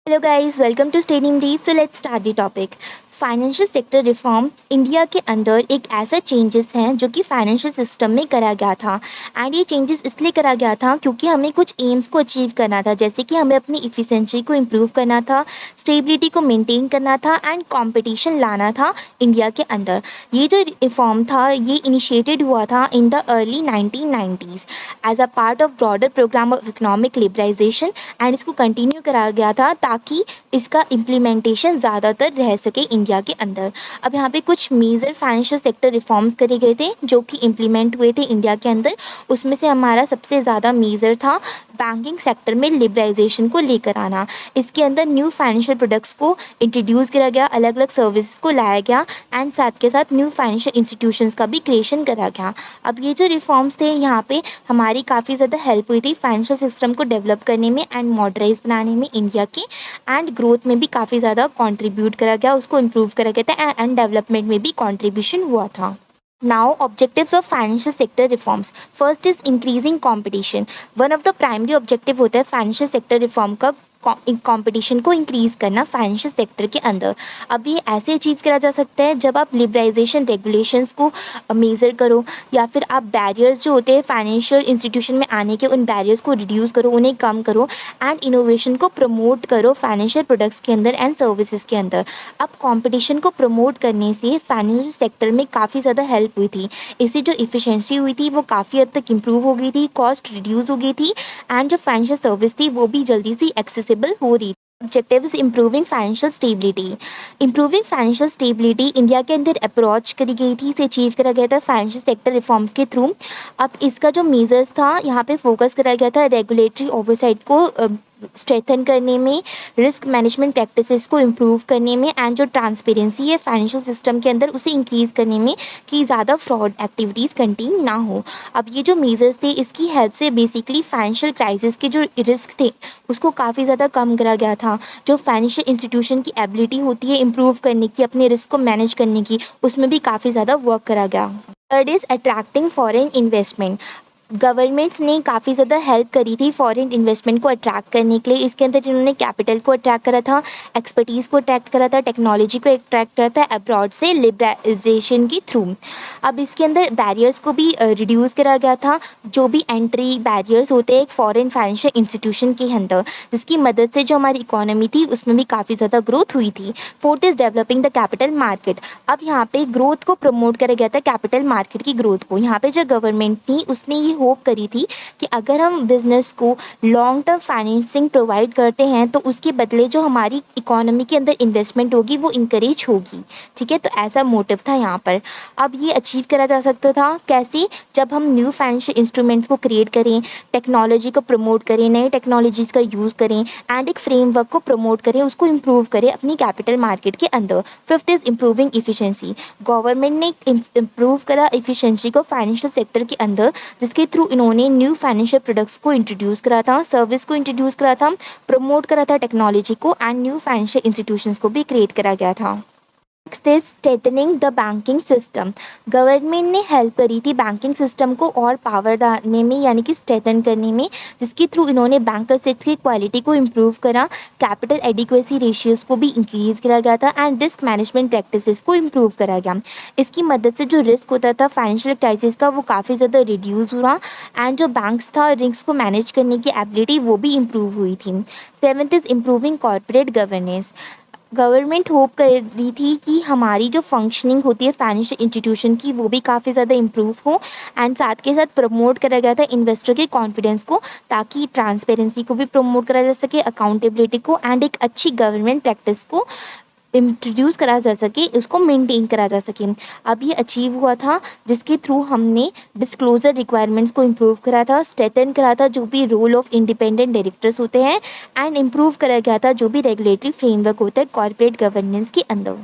Hello guys, welcome to Stadium Brief. So let's start the topic. Financial sector reform India के अंदर एक ऐसा changes हैं जो कि फाइनेंशियल सिस्टम में करा गया था। एंड ये चेंजेस इसलिए करा गया था क्योंकि हमें कुछ एम्स को अचीव करना था, जैसे कि हमें अपनी इफ़िशेंसी को इम्प्रूव करना था, स्टेबिलिटी को मेंटेन करना था एंड कंपटीशन लाना था इंडिया के अंदर। ये जो रिफॉर्म था ये इनिशिएटेड हुआ था in the early 1990s as a part of broader programme of economic liberalisation. And इसको कंटिन्यू करा गया था ताकि इसका इम्प्लीमेंटेशन ज़्यादातर रह सके इंडिया के अंदर। अब यहाँ पे कुछ मेजर फाइनेंशियल सेक्टर रिफॉर्म्स करे गए थे जो कि इम्प्लीमेंट हुए थे इंडिया के अंदर। उसमें से हमारा सबसे ज़्यादा मेजर था बैंकिंग सेक्टर में लिबराइजेशन को लेकर आना। इसके अंदर न्यू फाइनेंशियल प्रोडक्ट्स को इंट्रोड्यूस करा गया, अलग अलग सर्विसेज को लाया गया एंड साथ के साथ न्यू फाइनेंशियल इंस्टीट्यूशंस का भी क्रिएशन करा गया। अब ये जो रिफॉर्म्स थे यहाँ पे हमारी काफ़ी ज़्यादा हेल्प हुई थी फाइनेंशियल सिस्टम को डेवलप करने में एंड मॉडर्नाइज बनाने में इंडिया के, एंड ग्रोथ में भी काफ़ी ज़्यादा कंट्रीब्यूट करा गया, उसको इम्प्रूव करा गया था एंड डेवलपमेंट में भी कंट्रीब्यूशन हुआ था। Now, objectives of financial sector reforms. First is increasing competition. One of the primary objective होता है financial sector reform का कंपटीशन को इंक्रीज़ करना फाइनेंशियल सेक्टर के अंदर। अब ये ऐसे अचीव करा जा सकता है जब आप लिबराइजेशन रेगुलेशंस को मेज़र करो, या फिर आप बैरियर्स जो होते हैं फाइनेंशियल इंस्टीट्यूशन में आने के, उन बैरियर्स को रिड्यूस करो, उन्हें कम करो एंड इनोवेशन को प्रमोट करो फाइनेंशियल प्रोडक्ट्स के अंदर एंड सर्विसेज के अंदर। अब कंपटीशन को प्रमोट करने से फाइनेंशियल सेक्टर में काफ़ी ज़्यादा हेल्प हुई थी। इससे जो इफ़िशेंसी हुई थी वो काफ़ी हद तक इम्प्रूव हो गई थी, कॉस्ट रिड्यूस हो गई थी एंड जो फाइनेंशियल सर्विस थी वो भी जल्दी से एक्सेसिबल हो रही थी। Objective is improving financial stability. Improving financial stability India के अंदर अप्रोच करी गई थी, इसे अचीव करा गया था फाइनेंशियल सेक्टर रिफॉर्म्स के थ्रू। अब इसका जो मेजर्स था यहाँ पे फोकस करा गया था रेगुलेटरी ओवरसाइट को स्ट्रेथन करने में, रिस्क मैनेजमेंट प्रैक्टिसेस को इम्प्रूव करने में एंड जो ट्रांसपेरेंसी है फाइनेंशियल सिस्टम के अंदर उसे इंक्रीज़ करने में कि ज़्यादा फ्रॉड एक्टिविटीज़ कंटिन्यू ना हो। अब ये जो मेजर्स थे इसकी हेल्प से बेसिकली फाइनेंशियल क्राइसिस के जो रिस्क थे उसको काफ़ी ज़्यादा कम करा गया था। जो फाइनेंशियल इंस्टीट्यूशन की एबिलिटी होती है इम्प्रूव करने की, अपने रिस्क को मैनेज करने की, उसमें भी काफ़ी ज़्यादा वर्क करा गया। Third is attracting foreign investment. Governments ने काफ़ी ज़्यादा हेल्प करी थी फॉरेन इन्वेस्टमेंट को अट्रैक्ट करने के लिए। इसके अंदर इन्होंने कैपिटल को अट्रैक्ट करा था, एक्सपर्टीज़ को अट्रैक्ट करा था, टेक्नोलॉजी को अट्रैक्ट करा था अब्रॉड से लिबराइजेशन के थ्रू। अब इसके अंदर बैरियर्स को भी रिड्यूस करा गया था, जो भी एंट्री बैरियर्स होते हैं एक फॉरेन फाइनेंशियल इंस्टीट्यूशन के अंदर, जिसकी मदद से जो हमारी इकोनॉमी थी उसमें भी काफ़ी ज़्यादा ग्रोथ हुई थी। Fourth is developing the capital market. अब यहाँ पे ग्रोथ को प्रमोट करा गया था, कैपिटल मार्केट की ग्रोथ को। यहाँ पे जो गवर्नमेंट थी उसने ये होप करी थी कि अगर हम बिज़नेस को लॉन्ग टर्म फाइनेंसिंग प्रोवाइड करते हैं तो उसके बदले जो हमारी इकोनॉमी के अंदर इन्वेस्टमेंट होगी वो इंकरेज होगी। ठीक है, तो ऐसा मोटिव था यहाँ पर। अब ये अचीव करा जा सकता था कैसे? जब हम न्यू फाइनेंशियल इंस्ट्रूमेंट्स को क्रिएट करें, टेक्नोलॉजी को प्रमोट करें, नए टेक्नोलॉजीज़ का यूज़ करें एंड एक फ्रेमवर्क को प्रमोट करें, उसको इम्प्रूव करें अपनी कैपिटल मार्केट के अंदर। Fifth is improving efficiency. Government ने इम्प्रूव करा इफ़िशेंसी को फाइनेंशियल सेक्टर के अंदर, जिसके थ्रू इन्होंने न्यू फाइनेंशियल प्रोडक्ट्स को इंट्रोड्यूस करा था, सर्विस को इंट्रोड्यूस करा था, प्रमोट करा था टेक्नोलॉजी को एंड न्यू फाइनेंशियल इंस्टीट्यूशंस को भी क्रिएट करा गया था। Next is strengthening the banking system. Government ने हेल्प करी थी बैंकिंग सिस्टम को और पावर देने में, यानी कि स्ट्रेथन करने में, जिसके थ्रू इन्होंने बैंक असेट्स की क्वालिटी को इम्प्रूव करा, कैपिटल एडिक्वेसी रेशियोज़ को भी इंक्रीज़ करा गया था एंड रिस्क मैनेजमेंट प्रैक्टिसेस को इम्प्रूव करा गया। इसकी मदद से जो रिस्क होता था फाइनेंशियल क्राइसिस का वो काफ़ी ज़्यादा रिड्यूस हुआ एंड जो बैंक्स था रिस्क को मैनेज करने की एबिलिटी वो भी इम्प्रूव हुई थी। Seventh is improving corporate governance. Government hope कर रही थी कि हमारी जो फंक्शनिंग होती है फाइनेंशियल इंस्टीट्यूशन की वो भी काफ़ी ज़्यादा इम्प्रूव हो एंड साथ के साथ प्रमोट करा गया था इन्वेस्टर के कॉन्फिडेंस को, ताकि ट्रांसपेरेंसी को भी प्रमोट करा जा सके, अकाउंटेबिलिटी को एंड एक अच्छी गवर्नमेंट प्रैक्टिस को इंट्रोड्यूस करा जा सके, उसको मेंटेन करा जा सके। अब ये अचीव हुआ था जिसके थ्रू हमने डिस्क्लोजर रिक्वायरमेंट्स को इम्प्रूव करा था, स्ट्रेथन करा था जो भी रोल ऑफ इंडिपेंडेंट डायरेक्टर्स होते हैं एंड इम्प्रूव करा गया था जो भी रेगुलेटरी फ्रेमवर्क होता है कॉर्पोरेट गवर्नेंस के अंदर।